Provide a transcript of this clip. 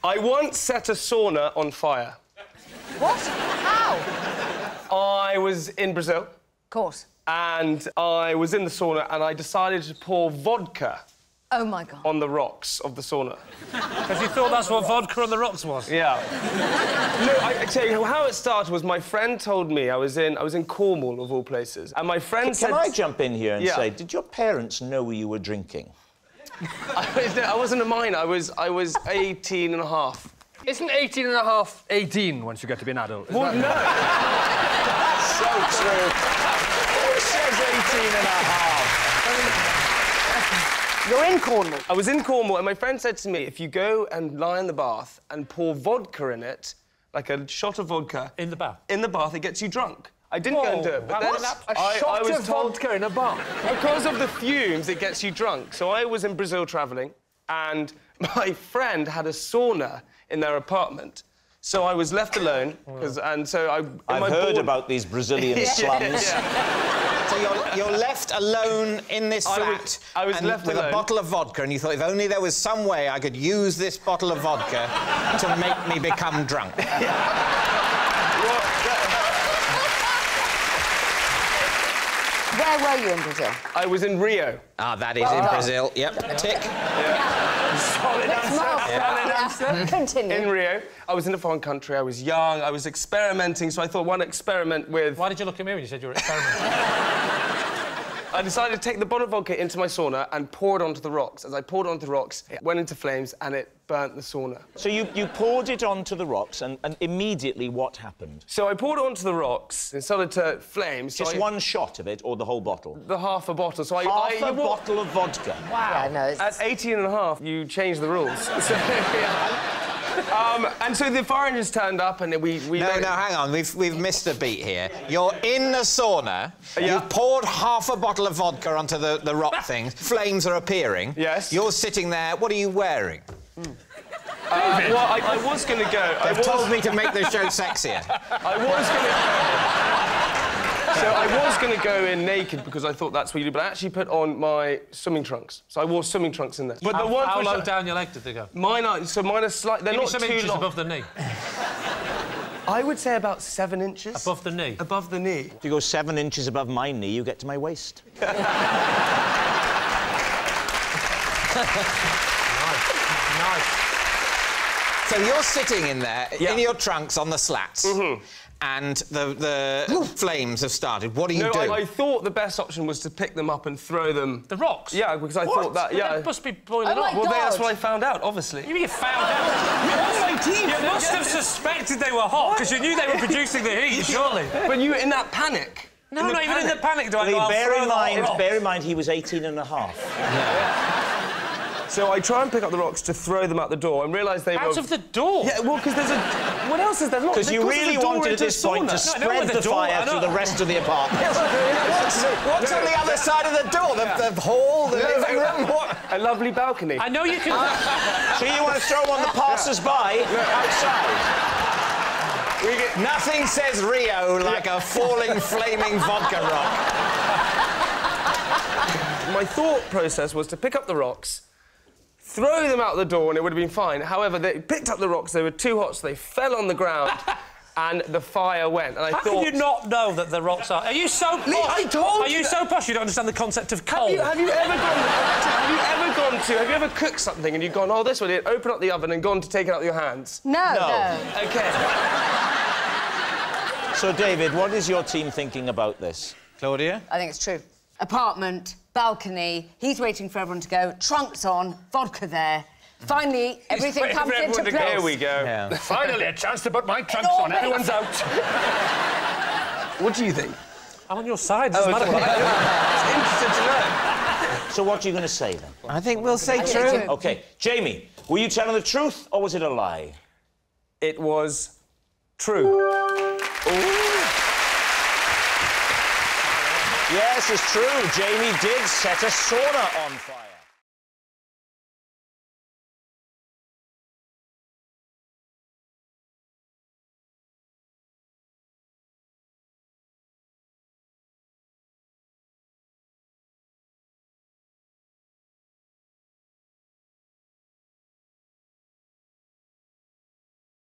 I once set a sauna on fire. What? How? I was in Brazil. Of course. And I was in the sauna and I decided to pour vodka... Oh, my God. ...on the rocks of the sauna. Because you thought that's what vodka on the rocks was? Yeah. No, I tell you, how it started was my friend told me I was in Cornwall, of all places, and my friend said... Can I jump in here and say, did your parents know you were drinking? I wasn't a minor. I was 18 and a half. Isn't 18 and a half 18 once you get to be an adult? Well, no. That's so true. Who says 18 and a half? You're in Cornwall. I was in Cornwall, and my friend said to me, if you go and lie in the bath and pour vodka in it, like a shot of vodka... In the bath? In the bath, it gets you drunk. I didn't go and do it, but then... A shot of vodka in a bath? Because of the fumes, it gets you drunk. So I was in Brazil travelling, and my friend had a sauna in their apartment. So I was left alone, and so I've heard about these Brazilian slums. So you're left alone in this flat. I was left with alone. a bottle of vodka, and you thought, if only there was some way I could use this bottle of vodka to make me become drunk. Where were you in Brazil? I was in Rio. Ah, that is in Brazil. Yep, tick. Solid answer. Continue. In Rio. I was in a foreign country, I was young, I was experimenting, so I thought, why not experiment with... Why did you look at me when you said you were experimenting? I decided to take the bottle of vodka into my sauna and pour it onto the rocks. As I poured it onto the rocks, it went into flames and it burnt the sauna. So you poured it onto the rocks, and immediately what happened? So I poured it onto the rocks and started to flame. So Just one shot of it, or the whole bottle? The half a bottle. So Half a bottle of vodka? Wow. Yeah, no, it's... At 18 and a half, you change the rules. So, yeah. And so the fire engines turned up and we... No, hang on. We've missed a beat here. You're in the sauna. You've poured half a bottle of vodka onto the rock things. Flames are appearing. Yes. You're sitting there. What are you wearing? Well, I was going to go... They've told me to make the show sexier. So I was going to go in naked because I thought that's what you do, but I actually put on my swimming trunks. So I wore swimming trunks in there. But how low down your leg did they go? Mine are slight. They're not some too inches long. above the knee. I would say about 7 inches. Above the knee? Above the knee. If you go 7 inches above my knee, you get to my waist. Nice. So you're sitting in there, in your trunks on the slats, and the flames have started. What do you do? I thought the best option was to pick them up and throw them... The rocks? Yeah, because I thought that, It must be boiling Oh, my up. Well, God. that's what I found out, obviously. You mean you found out? You must have suspected they were hot, because you knew they were producing the heat, surely. But you were in that panic. No, not even in the panic do I go, bear in mind, he was 18 and a half. So I try and pick up the rocks to throw them out the door and realise they were... Out of the door? Yeah, well, because there's a... What else is there? Because you really wanted at this point to spread the fire through the rest of the apartment. What's on the other side of the door? The hall, the living room? What? A lovely balcony. I know you can... So you want to throw on the passers-by outside? Nothing says Rio like a falling, flaming vodka rock. My thought process was to pick up the rocks, throw them out the door, and it would have been fine. However, they picked up the rocks, they were too hot, so they fell on the ground, and the fire went. And I How thought... can you not know that the rocks are... Are you so posh? I told Are you so posh you don't understand the concept of coal? Have you ever cooked something and you've gone, oh, this one, open up the oven and gone to take it out with your hands? No. OK. So, David, what is your team thinking about this? Claudia? I think it's true. Apartment, balcony, he's waiting for everyone to go, trunks on, vodka there. Finally, everything comes into place. There we go. Yeah. Finally, a chance to put my trunks on. Everyone's out. What do you think? I'm on your side. Doesn't matter. It's interesting to know. So what are you going to say, then? I think we'll say I true. do. OK. Jaimie, were you telling the truth, or was it a lie? It was true. Yes, it's true. Jaimie did set a sauna on fire.